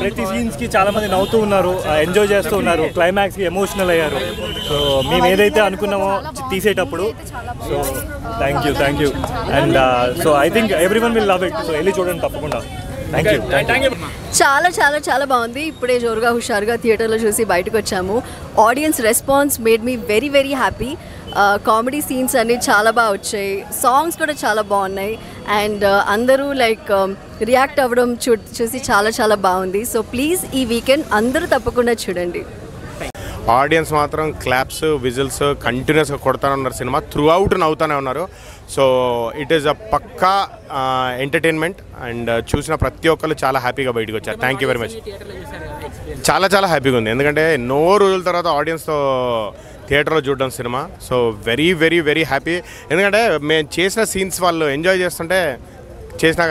ప్రతి సీన్స్కి చాలామంది నవ్వుతూ ఉన్నారు, ఎంజాయ్ చేస్తూ ఉన్నారు, క్లైమాక్స్కి ఎమోషనల్ అయ్యారు. సో మేము ఏదైతే అనుకున్నామో తీసేటప్పుడు, so thank you and so I think every one will love it. So వెళ్ళి చూడండి తప్పకుండా. Thank you. చాలా చాలా చాలా బాగుంది. ఇప్పుడే జోరుగా హుషారుగా థియేటర్లో చూసి బయటకు వచ్చాము. Audience response made me very very happy. Comedy scenes అన్నీ చాలా బాగా వచ్చాయి, సాంగ్స్ కూడా చాలా బాగున్నాయి అండ్ అందరూ లైక్ రియాక్ట్ అవ్వడం చూసి చాలా చాలా బాగుంది. సో ప్లీజ్ ఈ వీకెండ్ అందరూ తప్పకుండా చూడండి. ఆడియన్స్ మాత్రం క్లాప్స్ విజిల్స్ కంటిన్యూస్గా కొడతానే ఉన్నారు. సినిమా త్రూ అవుట్ నవ్వుతూనే ఉన్నారు. సో ఇట్ ఈస్ అ పక్కా ఎంటర్టైన్మెంట్ అండ్ చూసిన ప్రతి ఒక్కరు చాలా హ్యాపీగా బయటకు వచ్చారు. Thank you very much. చాలా చాలా హ్యాపీగా ఉంది, ఎందుకంటే ఎన్నో రోజుల తర్వాత ఆడియన్స్తో థియేటర్లో చూడడం cinema. So very very very happy, ఎందుకంటే మేము చేసిన సీన్స్ వాళ్ళు ఎంజాయ్ చేస్తుంటే చేసిన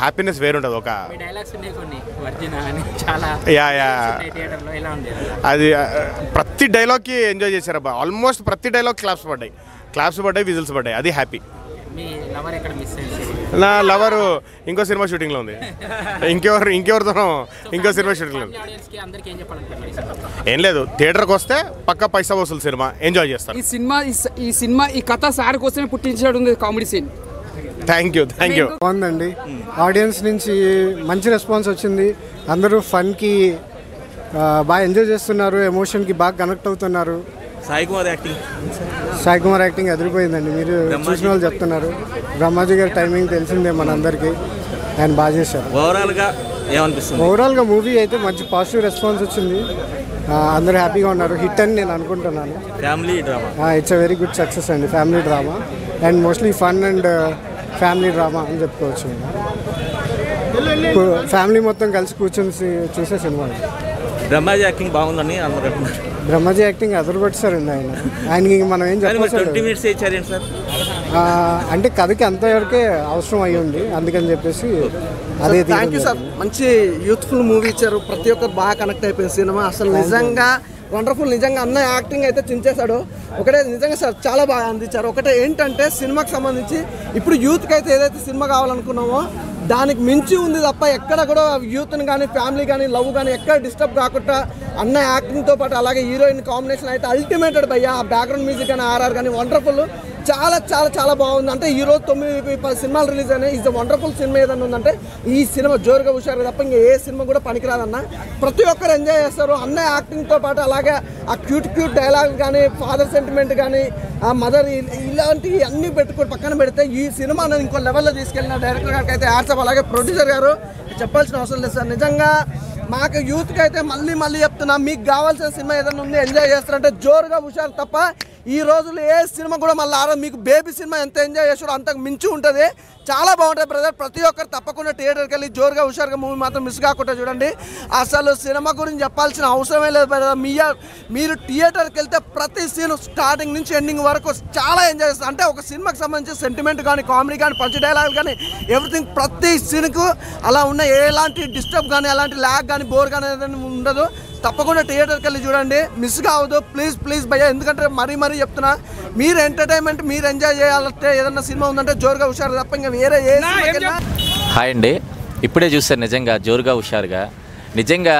హ్యాపీనెస్ వేరుంటుంది. ఒక అది ప్రతి డైలాగ్కి ఎంజాయ్ చేశారు అబ్బా. ఆల్మోస్ట్ ప్రతి డైలాగ్ క్లాప్స్ పడ్డాయి విజిల్స్ పడ్డాయి. అది హ్యాపీ. నా లవరు ఇంకో సినిమా షూటింగ్లో ఉంది, ఇంకెవరితోనో ఇంకో సినిమా షూటింగ్లో ఉంది. ఏం లేదు, థియేటర్కి వస్తే పక్కా పైసా వసూలు సినిమా ఎంజాయ్ చేస్తారు. ఈ సినిమా ఈ కథ సార్ కోసమే పుట్టించాడు కామెడీ సీన్. Thank you. బాగుందండి. ఆడియన్స్ నుంచి మంచి రెస్పాన్స్ వచ్చింది. అందరూ ఫన్కి బాగా ఎంజాయ్ చేస్తున్నారు, ఎమోషన్కి బాగా కనెక్ట్ అవుతున్నారు. సాయి కుమార్ యాక్టింగ్ అదిరిపోయిందండి. మీరు చూసిన వాళ్ళు చెప్తున్నారు. బ్రహ్మాజీ గారి టైమింగ్ తెలిసిందే మనందరికీ, ఆయన బాగా చేశారు. ఓవరాల్గా మూవీ అయితే మంచి పాజిటివ్ రెస్పాన్స్ వచ్చింది. అందరూ హ్యాపీగా ఉన్నారు. హిట్ అని నేను అనుకుంటున్నాను. Family drama, it's a very good success అండి. Family drama and mostly fun and family drama అని చెప్పుకోవచ్చు. ఫ్యామిలీ మొత్తం కలిసి కూర్చొని చూసే సినిమా. బ్రహ్మాజీ యాక్టింగ్ బాగుందని అందరూ. బ్రహ్మాజీ యాక్టింగ్ అదరగొట్టారండి. ఆయనకి మనం ఏం చెప్పాలి సార్, అంటే కథకి అంతవరకే అవసరం అయ్యి ఉంది, అందుకని చెప్పేసి అదే. Thank you sir. మంచి యూత్ఫుల్ మూవీ ఇచ్చారు. ప్రతి ఒక్కరు బాగా కనెక్ట్ అయిపోయింది సినిమా. అసలు నిజంగా వండర్ఫుల్. నిజంగా అన్న యాక్టింగ్ అయితే చించేశాడు. ఒకటే నిజంగా సార్ చాలా బాగా అందించారు. ఒకటే ఏంటంటే సినిమాకి సంబంధించి ఇప్పుడు యూత్కి అయితే ఏదైతే సినిమా కావాలనుకున్నామో దానికి మించి ఉంది తప్ప ఎక్కడ కూడా యూత్ని కానీ ఫ్యామిలీ కానీ లవ్ కానీ ఎక్కడ డిస్టర్బ్ కాకుండా అన్న యాక్టింగ్తో పాటు అలాగే హీరోయిన్ కాంబినేషన్ అయితే అల్టిమేటెడ్ భయ్యా. ఆ బ్యాక్గ్రౌండ్ మ్యూజిక్ కానీ ఆర్ఆర్ కానీ వండర్ఫుల్. చాలా చాలా చాలా బాగుంది. అంటే ఈరోజు 9-10 సినిమాలు రిలీజ్ అయినాయి. ఈజ్ వండర్ఫుల్ సినిమా ఏదన్నా ఉందంటే ఈ సినిమా జోరుగా హుషారు తప్ప ఇంకా ఏ సినిమా కూడా పనికిరాదన్న. ప్రతి ఒక్కరు ఎంజాయ్ చేస్తారు అన్న యాక్టింగ్తో పాటు. అలాగే ఆ క్యూట్ డైలాగ్ కానీ ఫాదర్ సెంటిమెంట్ కానీ ఆ మదర్ ఇలాంటివి అన్నీ పక్కన పెడితే ఈ సినిమా ఇంకో లెవెల్లో తీసుకెళ్ళిన డైరెక్టర్ గారికి అయితే యాడ్సప్. అలాగే ప్రొడ్యూసర్ గారు చెప్పాల్సిన అవసరం లేదు సార్. నిజంగా మాకు యూత్కి అయితే మళ్ళీ చెప్తున్నా, మీకు కావాల్సిన సినిమా ఏదైనా ఉంది ఎంజాయ్ చేస్తారంటే జోరుగా హుషారు తప్ప ఈ రోజుల్లో ఏ సినిమా కూడా మళ్ళీ మీకు బేబీ సినిమా ఎంత ఎంజాయ్ చేస్తారో అంతకు మించి ఉంటుంది. చాలా బాగుంటుంది బ్రదర్. ప్రతి ఒక్కరు తప్పకుండా థియేటర్కి వెళ్ళి జోరుగా హుషారుగా మూవీ మాత్రం మిస్ కాకుండా చూడండి. అసలు సినిమా గురించి చెప్పాల్సిన అవసరమే లేదు బ్రదర్. మీరు థియేటర్కి వెళ్తే ప్రతి సీన్ స్టార్టింగ్ నుంచి ఎండింగ్ వరకు చాలా ఎంజాయ్ చేస్తారు. అంటే ఒక సినిమాకి సంబంధించి సెంటిమెంట్ కానీ కామెడీ కానీ పంచ్ డైలాగ్ కానీ ఎవ్రీథింగ్ ప్రతి సీన్కు అలా ఉన్న ఎలాంటి డిస్టర్బ్ కానీ అలాంటి ల్యాగ్ కానీ బోర్ కానీ ఏదైనా ఉండదు. తప్పకుండా థియేటర్కి వెళ్ళి చూడండి, మిస్ కావద్దు ప్లీజ్ భయ్యా. ఎందుకంటే మరీ చెప్తున్నా, మీరు ఎంటర్టైన్మెంట్ మీరు ఎంజాయ్ చేయాలంటే ఏదన్నా సినిమా ఉందంటే జోరుగా హుషారు తప్ప ఇంకా వేరే ఏ సినిమా. హాయ్ అండి, ఇప్పుడే చూస్తారు నిజంగా జోరుగా హుషారుగా. నిజంగా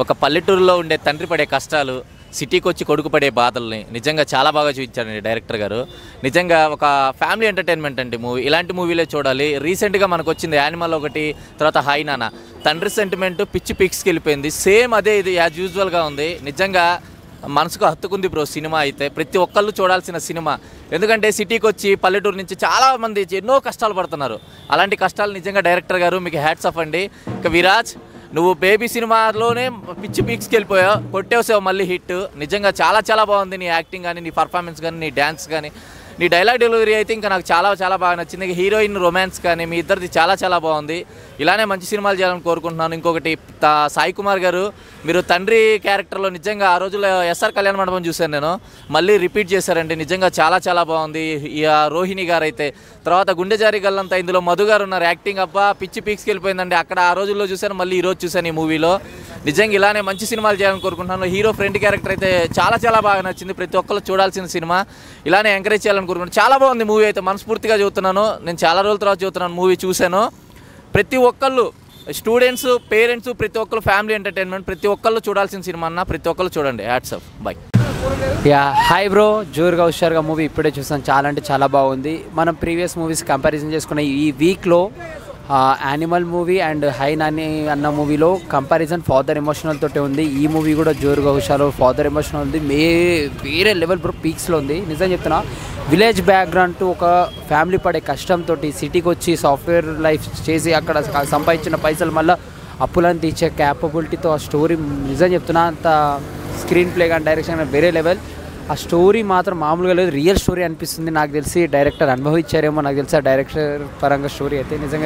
ఒక పల్లెటూరులో ఉండే తండ్రి పడే కష్టాలు, సిటీకి వచ్చి కొడుకు పడే బాధల్ని నిజంగా చాలా బాగా చూపించారండి డైరెక్టర్ గారు. నిజంగా ఒక ఫ్యామిలీ ఎంటర్టైన్మెంట్ అండి మూవీ. ఇలాంటి మూవీలే చూడాలి. రీసెంట్గా మనకు వచ్చింది యానిమల్ ఒకటి, తర్వాత హాయ్ నాన్న. తండ్రి సెంటిమెంట్ పిచ్చి పీక్స్కి వెళ్ళిపోయింది. సేమ్ అదే ఇది యాజ్ యూజువల్గా ఉంది. నిజంగా మనసుకు హత్తుకుంది బ్రో సినిమా అయితే. ప్రతి ఒక్కళ్ళు చూడాల్సిన సినిమా. ఎందుకంటే సిటీకి వచ్చి పల్లెటూరు నుంచి చాలామంది ఎన్నో కష్టాలు పడుతున్నారు. అలాంటి కష్టాలు నిజంగా డైరెక్టర్ గారు మీకు హ్యాట్స్ ఆఫ్ అండి. ఇక విరాజ్, నువ్వు బేబీ సినిమాలోనే పిచ్చి పీక్స్కి వెళ్ళిపోయావు, కొట్టేసావు మళ్ళీ హిట్. నిజంగా చాలా బాగుంది నీ యాక్టింగ్ కానీ, నీ పర్ఫార్మెన్స్ కానీ, నీ డ్యాన్స్ కానీ, నీ డైలాగ్ డెలివరీ అయితే ఇంకా నాకు చాలా బాగా నచ్చింది. హీరోయిన్ రొమాన్స్ కానీ మీ ఇద్దరిది చాలా బాగుంది. ఇలానే మంచి సినిమాలు చేయాలని కోరుకుంటున్నాను. ఇంకొకటి సాయి కుమార్ గారు, మీరు తండ్రి క్యారెక్టర్లో నిజంగా ఆ రోజుల్లో ఎస్ఆర్ కళ్యాణ మండపం చూశాను నేను, మళ్ళీ రిపీట్ చేశారండి. నిజంగా చాలా బాగుంది. రోహిణి గారు అయితే, తర్వాత గుండె జారి గల్లంతా ఇందులో మధు గారు ఉన్నారు. యాక్టింగ్ అబ్బా పిచ్చి పీక్స్కి వెళ్ళిపోయిందండి. అక్కడ ఆ రోజుల్లో చూశాను, మళ్ళీ ఈరోజు చూశాను ఈ మూవీలో. నిజంగా ఇలానే మంచి సినిమాలు చేయాలని కోరుకుంటున్నాను. హీరో ఫ్రెండ్ క్యారెక్టర్ అయితే చాలా బాగా నచ్చింది. ప్రతి ఒక్కరు చూడాల్సిన సినిమా. ఇలానే ఎంకరేజ్ చేయాలని కోరుకుంటున్నాను. చాలా బాగుంది మూవీ అయితే, మనస్ఫూర్తిగా చూస్తున్నాను. నేను చాలా రోజుల తర్వాత చూస్తున్నాను మూవీ చూశాను. ప్రతి ఒక్కళ్ళు స్టూడెంట్స్, పేరెంట్స్, ప్రతి ఒక్కరు ఫ్యామిలీ ఎంటర్టైన్మెంట్, ప్రతి ఒక్కళ్ళు చూడాల్సిన సినిమా అన్న, ప్రతి ఒక్కళ్ళు చూడండి. Hats off. By. Hi bro, జోరుగా హుషారుగా మూవీ ఇప్పుడే చూసాను. చాలా అంటే చాలా బాగుంది. మనం ప్రీవియస్ మూవీస్ కంపారిజన్ చేసుకున్న ఈ వీక్లో animal movie and high Nani అన్న మూవీలో కంపారిజన్ ఫాదర్ ఎమోషనల్ తోటే ఉంది. ఈ మూవీ కూడా జోరుగా హుషారు ఫాదర్ ఎమోషనల్ ఉంది. వేరే లెవెల్ బ్రో, పీక్స్లో ఉంది. నిజం చెప్తున్నా, విలేజ్ బ్యాక్గ్రౌండ్ టు ఒక ఫ్యామిలీ పడే కష్టంతో సిటీకి వచ్చి సాఫ్ట్వేర్ లైఫ్ చేసి అక్కడ సంపాదించిన పైసలు మళ్ళీ అప్పులను తీర్చే క్యాపబిలిటీతో ఆ స్టోరీ నిజం చెప్తున్నా, అంత స్క్రీన్ ప్లే కానీ డైరెక్షన్ కానీ వేరే లెవెల్. ఆ స్టోరీ మాత్రం మామూలుగా లేదు, రియల్ స్టోరీ అనిపిస్తుంది. నాకు తెలిసి డైరెక్టర్ అనుభవించారేమో, నాకు తెలిసి ఆ డైరెక్టర్ పరంగా స్టోరీ అయితే నిజం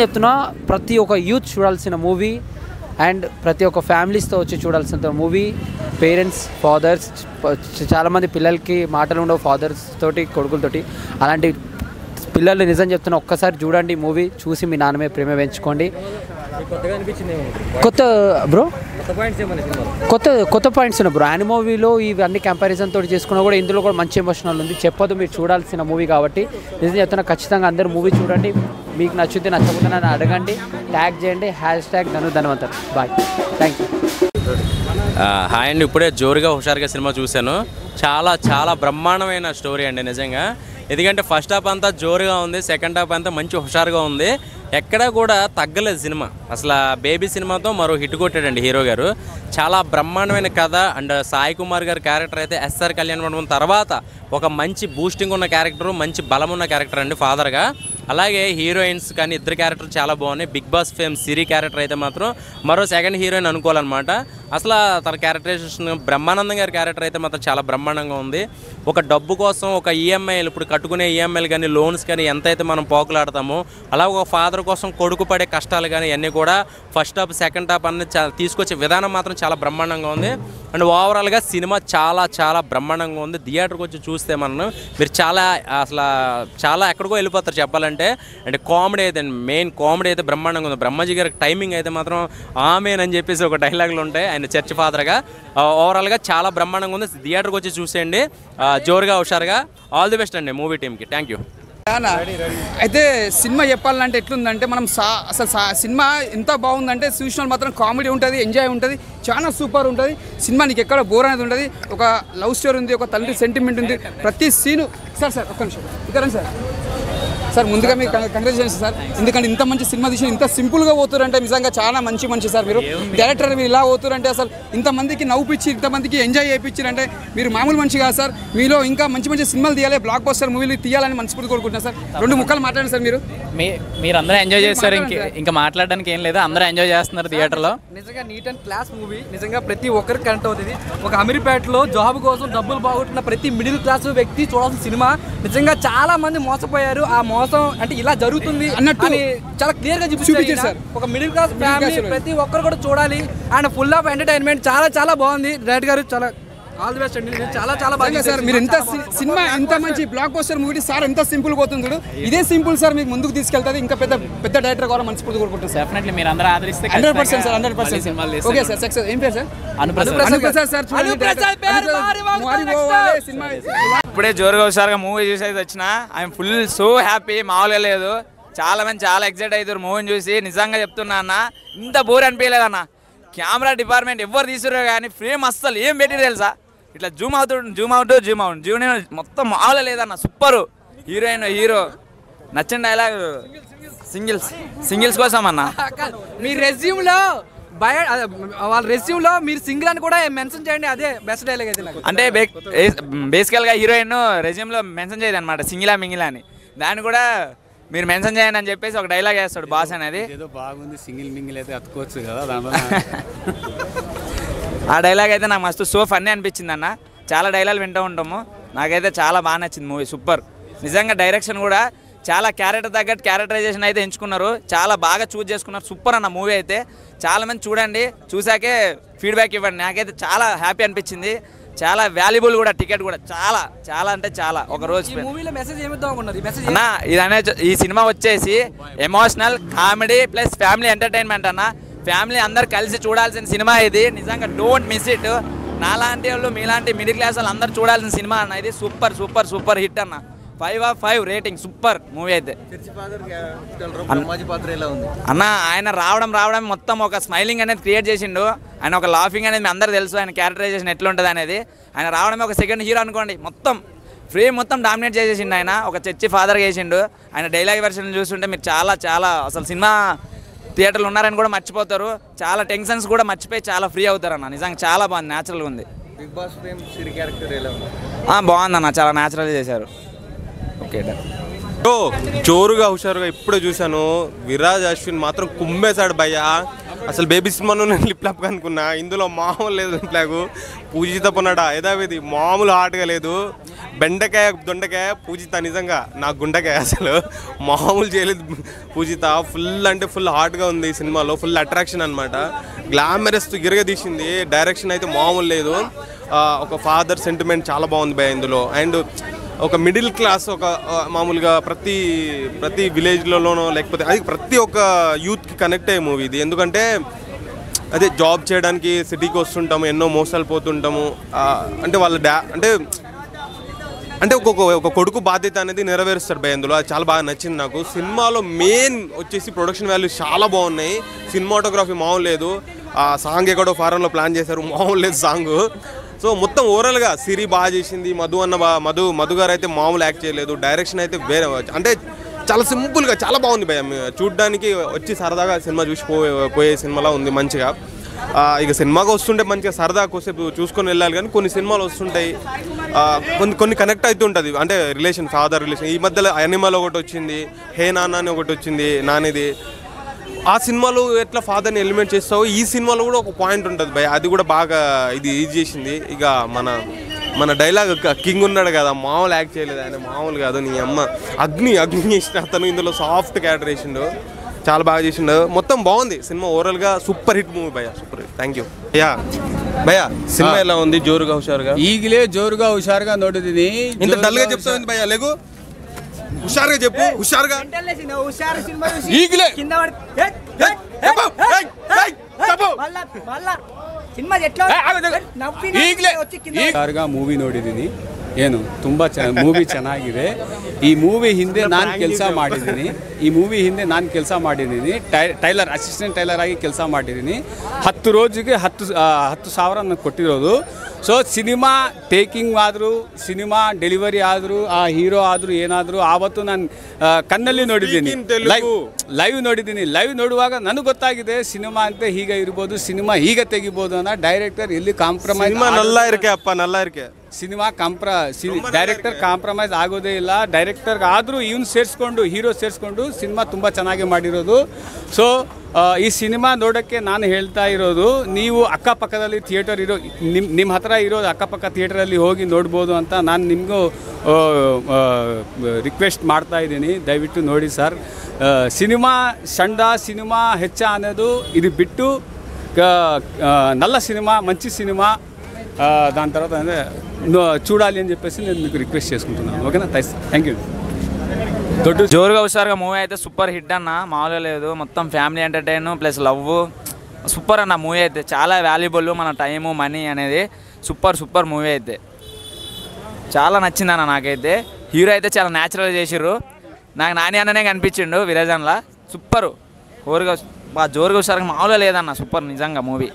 చెప్తున్నా ప్రతి ఒక్క యూత్ చూడాల్సిన మూవీ అండ్ ప్రతి ఒక్క ఫ్యామిలీస్తో వచ్చి చూడాల్సిన మూవీ. పేరెంట్స్, ఫాదర్స్, చాలామంది పిల్లలకి మాటలు ఉండవు ఫాదర్స్ తోటి, కొడుకులతోటి. అలాంటి పిల్లలు నిజం చెప్తున్నా ఒక్కసారి చూడండి మూవీ, చూసి మీ నాన్నమే ప్రేమ పెంచుకోండి. కొత్త బ్రో కొత్త పాయింట్స్ ఉన్నాయి బ్రో. యానిమల్ మూవీలో ఇవన్నీ కంపారిజన్ తోటి చేసుకున్నా కూడా ఇందులో కూడా మంచి ఎమోషనల్ ఉంది. చెప్పదు, మీరు చూడాల్సిన మూవీ కాబట్టి నిజం చెప్తున్నా ఖచ్చితంగా అందరూ మూవీ చూడండి. మీకు నచ్చితే నచ్చకపోతే నన్ను అడగండి, ట్యాగ్ చేయండి, #ధనుధన్వంతర్. Bye, thank you. హాయ్ అండి, ఇప్పుడే జోరుగా హుషారుగా సినిమా చూశాను. చాలా చాలా బ్రహ్మాండమైన స్టోరీ అండి నిజంగా. ఎందుకంటే ఫస్ట్ హాఫ్ అంతా జోరుగా ఉంది, సెకండ్ హాఫ్ అంతా మంచి హుషారుగా ఉంది. ఎక్కడా కూడా తగ్గలేదు సినిమా. అసలు బేబీ సినిమాతో మరో హిట్ కొట్టాడండి హీరో గారు. చాలా బ్రహ్మాండమైన కథ. అండ్ సాయి కుమార్ గారి క్యారెక్టర్ అయితే ఎస్ఆర్ కళ్యాణ్ మండపం తర్వాత ఒక మంచి బూస్టింగ్ ఉన్న క్యారెక్టరు, మంచి బలం ఉన్న క్యారెక్టర్ అండి ఫాదర్గా. అలాగే హీరోయిన్స్ కానీ ఇద్దరు క్యారెక్టర్ చాలా బాగున్నాయి. బిగ్ బాస్ ఫేమ్ సిరి క్యారెక్టర్ అయితే మాత్రం మరో సెకండ్ హీరోయిన్ అనుకోవాలన్నమాట. అసలు తన క్యారెక్టరైజేషన్, బ్రహ్మానందం గారి క్యారెక్టర్ అయితే మాత్రం చాలా బ్రహ్మాండంగా ఉంది. ఒక డబ్బు కోసం ఒక ఈఎంఐలు, ఇప్పుడు కట్టుకునే ఈఎంఐలు కానీ లోన్స్ కానీ ఎంతైతే మనం పోకులాడతామో, అలా ఒక ఫాదర్ కోసం కొడుకు పడే కష్టాలు కానీ అన్నీ కూడా ఫస్ట్ హాఫ్ సెకండ్ హాఫ్ అన్నీ తీసుకొచ్చే విధానం మాత్రం చాలా బ్రహ్మాండంగా ఉంది. అండ్ ఓవరాల్గా సినిమా చాలా చాలా బ్రహ్మాండంగా ఉంది. థియేటర్కి వచ్చి చూస్తే మీరు చాలా ఎక్కడికో వెళ్ళిపోతారు చెప్పాలంటే. అంటే కామెడీ అయితే, మెయిన్ కామెడీ అయితే బ్రహ్మాండంగా ఉంది. బ్రహ్మాజీ గారి టైమింగ్ అయితే మాత్రం ఆమెన్ అని చెప్పేసి ఒక డైలాగులు ఉంటాయి ఆయన చర్చ్ ఫాదర్గా. ఓవరాల్గా చాలా బ్రహ్మాండంగా ఉంది. థియేటర్కి వచ్చి చూసేయండి, జోరుగా హుషారుగా. ఆల్ ది బెస్ట్ అండి మూవీ టీమ్కి. Thank you. అయితే సినిమా చెప్పాలంటే ఎట్లుందంటే, మనం అసలు సినిమా ఎంత బాగుందంటే చూసిన మాత్రం కామెడీ ఉంటుంది, ఎంజాయ్ ఉంటుంది, చాలా సూపర్ ఉంటుంది సినిమా. నీకు ఎక్కడ బోర్ అనేది ఉంటుంది. ఒక లవ్ స్టోరీ ఉంది, ఒక తండ్రి సెంటిమెంట్ ఉంది, ప్రతి సీను. సార్ ఒక్క నిమిషం ఇక్కడ సార్, ముందుగా మీకు కంగ్రాచులేషన్స్ సార్. ఎందుకంటే ఇంత మంచి సినిమా తీసి ఇంత సింపుల్గా పోతారంటే నిజంగా చాలా మంచి సార్. మీరు డైరెక్టర్ మీరు ఇలా పోతారంటే అసలు ఇంతమందికి నవ్వుపిచ్చి ఇంతమందికి ఎంజాయ్ చేయించారంటే మీరు మామూలు మంచి కాదు సార్. మీలో ఇంకా మంచి సినిమాలు తీయాలి, బ్లాక్ బస్టర్ మూవీలు తీయాలని మనస్ఫూర్తి కోరుకుంటున్నాను సార్. 2 ముక్కలు మాట్లాడండి సార్. మీరు అందరూ ఎంజాయ్ చేస్తారు, ఇంకా మాట్లాడడానికి ఏం లేదు, అందరూ ఎంజాయ్ చేస్తున్నారు థియేటర్లో. నిజంగా నీట్ అండ్ క్లాస్ మూవీ. నిజంగా ప్రతి ఒక్కరికి కనెక్ట్ అవుతుంది. ఒక అమీర్పేటలో జాబ్ కోసం డబ్బులు బాగుంటున్న ప్రతి మిడిల్ క్లాస్ వ్యక్తి చూడాల్సిన సినిమా. నిజంగా చాలా మంది మోసపోయారు. ఆ మోసం అంటే ఇలా జరుగుతుంది అన్నట్టు చాలా క్లియర్ గా చూపించారు సార్. ఒక మిడిల్ క్లాస్ ఫ్యామిలీ ప్రతి ఒక్కరు కూడా చూడాలి. And full of entertainment. చాలా బాగుంది. డైరెక్టర్ గారు చాలా ఆల్ ది బెస్ట్ అండి. చాలా బాగా సార్. మీరు ఎంత సినిమా ఎంత మంచి బ్లాక్ బస్టర్ మూవీ సార్, ఎంత సింపుల్ పోతుంది. ఇదే సింపుల్ సార్ మీకు ముందుకు తీసుకెళ్తుంది. ఇంకా పెద్ద డైరెక్టర్ కూడా మనస్ఫూర్తి కోరుకుంటాం సార్. డెఫినెట్లీ మీరు అందరూ ఆదరిస్తే 100% సార్, 100%. Okay sir. సక్సెస్. ఏం పేరు సార్? అనుప్రసాద్ సార్. ఇప్పుడే జోరుగా హుషారుగా మూవీ చూసి వచ్చిన. ఐఎమ్ ఫుల్ సో హ్యాపీ, మామూలుగా లేదు. చాలా మంది చాలా ఎక్సైట్ అవుతారు మూవీని చూసి. నిజంగా చెప్తున్నా అన్న, ఇంత బోర్ అనిపించలేదు అన్న. కెమెరా డిపార్ట్మెంట్ ఎవరు తీసుకురో కానీ ఫ్రేమ్ అస్సలు ఏం పెట్టి తెలుసా, ఇట్లా జూమ్ అవుట్ మొత్తం మామూలుగా లేదన్న. సూపరు. హీరోయిన్, హీరో నచ్చిన డైలాగ్ సింగిల్స్ కోసం అన్న. మీ రెజ్యూమ్లో వాళ్ళ రెస్యూమ్లో మీరు సింగిల్ అని కూడా మెన్షన్ చేయండి. అదే బెస్ట్ డైలాగ్ అయితే నాకు. అంటే బేసికల్గా హీరోయిన్ రెజ్యూమ్లో మెన్షన్ చేయదు అనమాట, సింగిలా మింగిలా అని. దాన్ని కూడా మీరు మెన్షన్ చేయండి అని చెప్పేసి ఒక డైలాగ్ వేస్తాడు బాస్ అనేది. ఏదో బాగుంది, సింగిల్ మింగిల్ అయితే అతుకోవచ్చు కదా దాంట్లో. ఆ డైలాగ్ అయితే నాకు మస్తు సో ఫన్నీ అనిపించింది అన్న. చాలా డైలాగ్ వింటూ ఉంటాము. నాకైతే చాలా బాగా నచ్చింది మూవీ. సూపర్. నిజంగా డైరెక్షన్ కూడా చాలా క్యారెక్టర్ తగ్గట్టు క్యారెక్టరైజేషన్ అయితే ఎంచుకున్నారు. చాలా బాగా చూజ్ చేసుకున్నారు. సూపర్ అన్న మూవీ అయితే. చాలా మంది చూడండి, చూసాకే ఫీడ్బ్యాక్ ఇవ్వండి. నాకైతే చాలా హ్యాపీ అనిపించింది. చాలా వాల్యుబుల్ కూడా టికెట్ కూడా. చాలా అంటే చాలా. ఒక రోజు ఈ సినిమా వచ్చేసి emotional comedy plus family entertainment అన్న. ఫ్యామిలీ అందరు కలిసి చూడాల్సిన సినిమా ఇది. నిజంగా డోంట్ మిస్ ఇట్. నాలాంటి వాళ్ళు, మీలాంటి మిడిల్ క్లాస్ వాళ్ళు అందరు చూడాల్సిన సినిమా అన్న ఇది. సూపర్ హిట్ అన్న. 5/5 రేటింగ్. సూపర్ మూవీ అయితే అన్న. ఆయన రావడం మొత్తం ఒక స్మైలింగ్ అనేది క్రియేట్ చేసిండు. ఆయన ఒక లాఫింగ్ అనేది మీ అందరూ తెలుసు. ఆయన క్యారెక్టరైజేషన్ ఎట్లుంటుంది అనేది. ఆయన రావడమే ఒక సెకండ్ హీరో అనుకోండి. మొత్తం ఫ్రేమ్ మొత్తం డామినేట్ చేసేసిండు. ఆయన ఒక చర్చి ఫాదర్గా చేసిండు. ఆయన డైలాగ్ వెర్షన్ చూస్తుంటే మీరు చాలా అసలు సినిమా థియేటర్లు ఉన్నారని కూడా మర్చిపోతారు. చాలా టెన్షన్స్ కూడా మర్చిపోయి చాలా ఫ్రీ అవుతారు అన్న. నిజంగా చాలా బాగుంది, న్యాచురల్గా ఉంది. బిగ్ బాస్ ఫేమ్ సిరి క్యారెక్టర్ ఎలా ఉంది? బాగుందన్న, చాలా న్యాచురల్గా చేశారు. Okay done. జోరుగా హుషారుగా ఇప్పుడే చూశాను. విరాజ్ అశ్విన్ మాత్రం కుమ్మేశాడు భయ్య. అసలు బేబీ సినిమాను నేను లిప్ లాప్ అనుకున్నా. ఇందులో మామూలు లేదు లిప్ లాగ్. పూజిత పొన్నాడ యథావిధి మామూలు హాట్గా లేదు. బెండకాయ దొండకాయ పూజిత నిజంగా నా గుండకాయ అసలు మామూలు చేయలేదు. పూజిత ఫుల్ అంటే ఫుల్ హాట్గా ఉంది ఈ సినిమాలో. ఫుల్ అట్రాక్షన్ అనమాట. గ్లామరస్ గిరగ తీసింది. డైరెక్షన్ అయితే మామూలు లేదు. ఒక ఫాదర్ సెంటిమెంట్ చాలా బాగుంది భయ్య ఇందులో. అండ్ ఒక మిడిల్ క్లాస్ ఒక మామూలుగా ప్రతి విలేజ్లలోనో లేకపోతే అది ప్రతి ఒక్క యూత్కి కనెక్ట్ అయ్యే మూవీ ఇది. ఎందుకంటే అదే జాబ్ చేయడానికి సిటీకి వస్తుంటాము, ఎన్నో మోసాలు పోతుంటాము. అంటే వాళ్ళ అంటే ఒక కొడుకు బాధ్యత అనేది నెరవేరుస్తారు భయ అందులో. అది చాలా బాగా నచ్చింది నాకు. సినిమాలో మెయిన్ వచ్చేసి ప్రొడక్షన్ వాల్యూస్ చాలా బాగున్నాయి. సినిమాటోగ్రఫీ మామూలు లేదు. ఆ సాంగ్ ఎక్కడో ఫారెన్లో ప్లాన్ చేశారు, మామూలు లేదు సాంగ్. సో మొత్తం ఓవరాల్గా సిరి బాగా చేసింది. మధు గారు అయితే మామూలు యాక్ట్ చేయలేదు. డైరెక్షన్ అయితే వేరే అంటే చాలా సింపుల్గా చాలా బాగుంది భయ. చూడ్డానికి వచ్చి సరదాగా సినిమా చూసి పోయే సినిమాలా ఉంది మంచిగా. ఇక సినిమాగా వస్తుంటే మంచిగా సరదా కోసేపు చూసుకొని వెళ్ళాలి. కానీ కొన్ని సినిమాలు వస్తుంటాయి కొన్ని కనెక్ట్ అవుతుంటుంది. అంటే రిలేషన్, ఫాదర్ రిలేషన్. ఈ మధ్యలో అనిమల్ ఒకటి వచ్చింది, హే నాన్న అని ఒకటి వచ్చింది నానిది. ఆ సినిమాలో ఎట్లా ఫాదర్ని ఎలిమెంట్ చేస్తావో ఈ సినిమాలో కూడా ఒక పాయింట్ ఉంటుంది భయ. అది కూడా బాగా ఇది చేసింది. ఇక మన డైలాగ్ కింగ్ ఉన్నాడు కదా, మామూలు యాక్ట్ చేయలేదు ఆయన, మామూలు కాదు. నీ అమ్మ అగ్ని చేసిన అతను ఇందులో సాఫ్ట్ క్యారెక్టర్ చేసిండు, చాలా బాగా చేసిండు. మొత్తం బాగుంది సినిమా. ఓవరాల్గా సూపర్ హిట్ మూవీ భయ, సూపర్ హిట్. థ్యాంక్ యూ భయ. సినిమా ఎలా ఉంది? జోరుగా హుషారుగా ಈಗಲೇ ಜೋರುగా హుషారుగా ನೋಡಿದೀನಿ. ఇంత డల్గా చెప్తావు భయ? లేకు హుషారుగా చెప్పు, హుషారుగా. ಈಗಲೇ ಮೂವಿ ನೋಡಿದ್ದೀನಿ. ಏನು ತುಂಬ ಮೂವಿ ಚೆನ್ನಾಗಿದೆ. ಈ ಮೂವಿ ಹಿಂದೆ ನಾನು ಕೆಲಸ ಮಾಡಿದ್ದೀನಿ. ಟೈಲರ್, ಅಸಿಸ್ಟೆಂಟ್ ಟೈಲರ್ ಆಗಿ ಕೆಲಸ ಮಾಡಿದ್ದೀನಿ. 10 రోజుಗೆ 10,000 ನನಗೆ ಕೊಟ್ಟಿರೋದು. ಸೊ ಸಿನಿಮಾ ಟೇಕಿಂಗ್ ಆದರೂ, ಸಿನಿಮಾ ಡೆಲಿವರಿ ಆದರೂ, ಆ ಹೀರೋ ಆದರೂ ಏನಾದರೂ ಆವತ್ತು ನಾನು ಕಣ್ಣಲ್ಲಿ ನೋಡಿದ್ದೀನಿ, ಲೈವ್ ನೋಡಿದ್ದೀನಿ. ಲೈವ್ ನೋಡುವಾಗ ನನಗೆ ಗೊತ್ತಾಗಿದೆ ಸಿನಿಮಾ ಅಂತ ಹೀಗೆ ಇರ್ಬೋದು, ಸಿನಿಮಾ ಹೀಗೆ ತೆಗಿಬೋದು ಅನ್ನೋ. ಡೈರೆಕ್ಟರ್ ಎಲ್ಲಿ ಕಾಂಪ್ರಮೈಸ್ ಸಿನಿಮಾ ಡೈರೆಕ್ಟರ್ ಕಾಂಪ್ರಮೈಸ್ ಆಗೋದೇ ಇಲ್ಲ. ಡೈರೆಕ್ಟರ್ ಆದರೂ ಇವನು ಸೇರಿಸ್ಕೊಂಡು, ಹೀರೋ ಸೇರಿಸ್ಕೊಂಡು ಸಿನಿಮಾ ತುಂಬ ಚೆನ್ನಾಗಿ ಮಾಡಿರೋದು. ಸೊ ಈ ಸಿನಿಮಾ ನೋಡೋಕ್ಕೆ ನಾನು ಹೇಳ್ತಾ ಇರೋದು, ನೀವು ಅಕ್ಕಪಕ್ಕದಲ್ಲಿ ಥಿಯೇಟರ್ ಇರೋ ನಿಮ್ಮ ಹತ್ರ ಇರೋದು ಅಕ್ಕಪಕ್ಕ ಥಿಯೇಟರಲ್ಲಿ ಹೋಗಿ ನೋಡ್ಬೋದು ಅಂತ ನಾನು ನಿಮಗೂ ರಿಕ್ವೆಸ್ಟ್ ಮಾಡ್ತಾ ಇದ್ದೀನಿ. ದಯವಿಟ್ಟು ನೋಡಿ ಸರ್. ಸಿನಿಮಾ ಸಣ್ಣ సినిమా హెచ్చ అనేది ఇది బిట్టు నల్ల సినిమా, మంచి సినిమా. దాని తర్వాత చూడాలి అని చెప్పేసి నేను మీకు రిక్వెస్ట్ చేసుకుంటున్నాను. ఓకేనా? Thank you. జోరుగా హుషారుగా మూవీ అయితే సూపర్ హిట్ అన్న, మామూలుగా లేదు. మొత్తం family entertain plus love, super అన్న మూవీ అయితే. చాలా వాల్యుబుల్ మన టైము మనీ అనేది. సూపర్ మూవీ అయితే చాలా నచ్చిందన్న నాకైతే. హీరో అయితే చాలా న్యాచురల్గా చేసిర్రు. నాకు నాని అన్ననే కనిపించిండు విరాజన్లా. సూపర్ జోరుగా హుషారుగా మామూలుగా లేదన్న. సూపర్ నిజంగా మూవీ.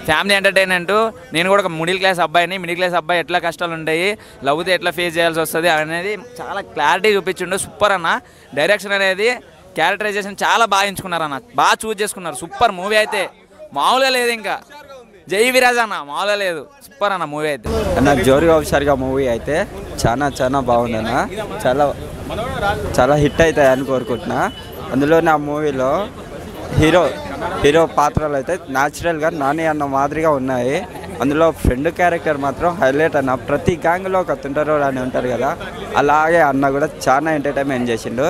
Family entertainment. నేను కూడా ఒక మిడిల్ క్లాస్ అబ్బాయి ఎట్లా కష్టాలు ఉంటాయి, లవ్తో ఎట్లా ఫేస్ చేయాల్సి వస్తుంది అనేది చాలా క్లారిటీ చూపించిండు. సూపర్ అన్న. డైరెక్షన్ అనేది, క్యారెక్టరైజేషన్ చాలా బాగా ఎంచుకున్నారన్న, బాగా చూజ్ చేసుకున్నారు. సూపర్ మూవీ అయితే మామూలుగా లేదు. ఇంకా జై విరాజ్ అన్న, మామూలుగా లేదు. సూపర్ అన్న మూవీ అయితే. అన్న జోరుగా హుషారుగా మూవీ అయితే చాలా బాగుంది అన్న. చాలా హిట్ అవుతాయి అని కోరుకుంటున్నా. అందులో నా మూవీలో హీరో పాత్రలు అయితే న్యాచురల్గా నాని అన్న మాదిరిగా ఉన్నాయి. అందులో ఫ్రెండ్ క్యారెక్టర్ మాత్రం హైలైట్ అన్న. ప్రతి గ్యాంగ్లో ఒక తుంటరో అని ఉంటారు కదా, అలాగే అన్న కూడా చాలా ఎంటర్టైన్మెంట్ చేసిండు.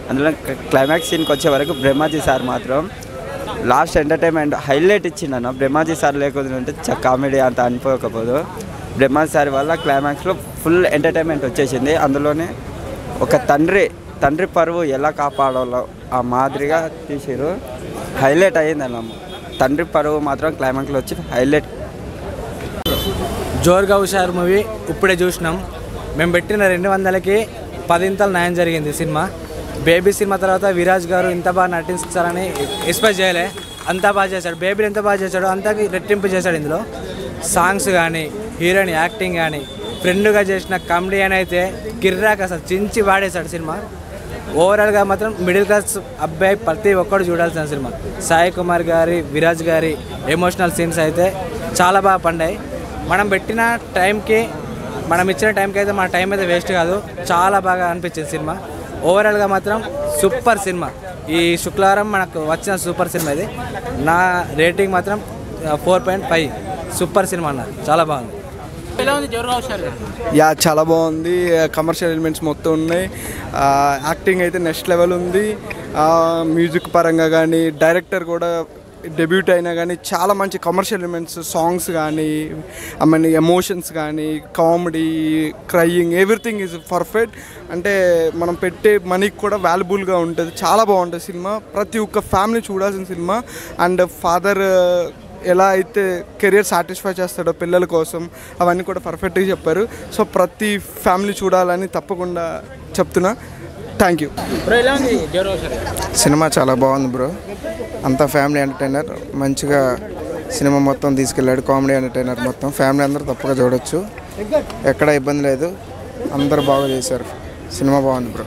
అందులో క్లైమాక్స్ సీన్కి వచ్చే వరకు బ్రహ్మాజీ సార్ మాత్రం లాస్ట్ ఎంటర్టైన్మెంట్ హైలైట్ ఇచ్చిండన్న. బ్రహ్మాజీ సార్ లేకపోతే కామెడీ అంత అనిపోకపోదు. బ్రహ్మాజీ సార్ వల్ల క్లైమాక్స్లో ఫుల్ ఎంటర్టైన్మెంట్ వచ్చేసింది. అందులోనే ఒక తండ్రి పరువు ఎలా కాపాడాలో ఆ మాదిరిగా తీసారు. హైలైట్ అయ్యిందన్న. తండ్రి పరువు మాత్రం క్లైమాక్స్లో వచ్చి హైలైట్. జోరుగా హుషారు మూవీ ఇప్పుడే చూసినాం. మేము పెట్టిన 200కి 10 న్యాయం జరిగింది సినిమా. బేబీ సినిమా తర్వాత విరాజ్ గారు ఇంత బాగా నటిస్తారని ఎక్స్పెక్ట్ చేయలే. అంతా బాగా చేశాడు. బేబీని ఎంత బాగా చేశాడు అంతకి రెట్టింపు చేశాడు. ఇందులో సాంగ్స్ కానీ హీరోయిన్ యాక్టింగ్ కానీ ఫ్రెండ్గా చేసిన కామెడీ అని అయితే కిర్రాక్ అసలు చించి వాడేశాడు సినిమా. ఓవరాల్గా మాత్రం మిడిల్ క్లాస్ అబ్బాయి ప్రతి ఒక్కరు చూడాల్సిన సినిమా. సాయి కుమార్ గారి విరాజ్ గారి ఎమోషనల్ సీన్స్ అయితే చాలా బాగా పండాయి. మనం పెట్టిన టైంకి మనం ఇచ్చిన టైంకి అయితే మన టైం అయితే వేస్ట్ కాదు. చాలా బాగా అనిపించింది సినిమా. ఓవరాల్గా మాత్రం సూపర్ సినిమా. ఈ శుక్రవారం మనకు వచ్చిన సూపర్ సినిమా ఇది. నా రేటింగ్ మాత్రం 4.5. సూపర్ సినిమా అన్న, చాలా బాగుంది. యా చాలా బాగుంది. కమర్షియల్ ఎలిమెంట్స్ మొత్తం ఉన్నాయి. యాక్టింగ్ అయితే నెక్స్ట్ లెవెల్ ఉంది. మ్యూజిక్ పరంగా కానీ డైరెక్టర్ కూడా డెబ్యూట్ అయినా కానీ చాలా మంచి కమర్షియల్ ఎలిమెంట్స్, సాంగ్స్ కానీ ఎమోషన్స్ కానీ comedy crying everything is perfect. అంటే మనం పెట్టే మనీకి కూడా వాల్యుబుల్గా ఉంటుంది. చాలా బాగుంటుంది సినిమా. ప్రతి ఒక్క ఫ్యామిలీ చూడాల్సిన సినిమా. అండ్ ఫాదర్ ఎలా అయితే కెరియర్ సాటిస్ఫై చేస్తాడో పిల్లల కోసం అవన్నీ కూడా పర్ఫెక్ట్గా చెప్పారు. సో ప్రతి ఫ్యామిలీ చూడాలని తప్పకుండా చెప్తున్నా. Thank you. సినిమా చాలా బాగుంది బ్రో. అంతా ఫ్యామిలీ ఎంటర్టైనర్. మంచిగా సినిమా మొత్తం తీసుకెళ్ళాడు. కామెడీ ఎంటర్టైనర్ మొత్తం ఫ్యామిలీ అందరూ తప్పగా చూడొచ్చు. ఎక్కడ ఇబ్బంది లేదు. అందరూ బాగా చేశారు. సినిమా బాగుంది బ్రో.